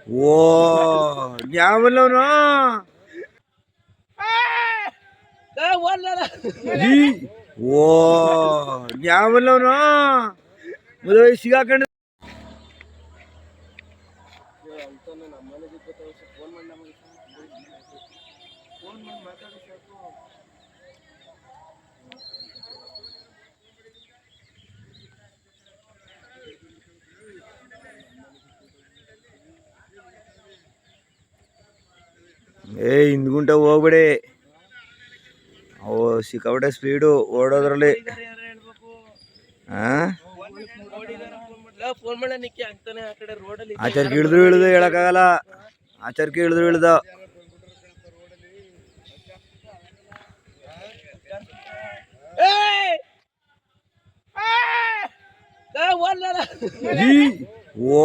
ಓ ಯಾವಲ್ಲವನು ಓ ಯಾವಲ್ಲವನು ಮದುವೆ ಸಿಗಾಕಂಡ ಹಿಂದ್ಗುಂಟ ಹೋಗ್ಬೇಡಿ ಅವು ಸಿಕ್ಕಾಪಟ್ಟೆ ಸ್ಪೀಡು ಓಡೋದ್ರಲ್ಲಿ ಆಚಾರಕ್ಕೆ ಇಳಿದ್ರು ಇಳಿದು ಹೇಳಕ್ಕಾಗಲ್ಲ ಆಚಾರಕ್ಕೆ ಇಳಿದ್ರು ಇಳ್ದ ಓ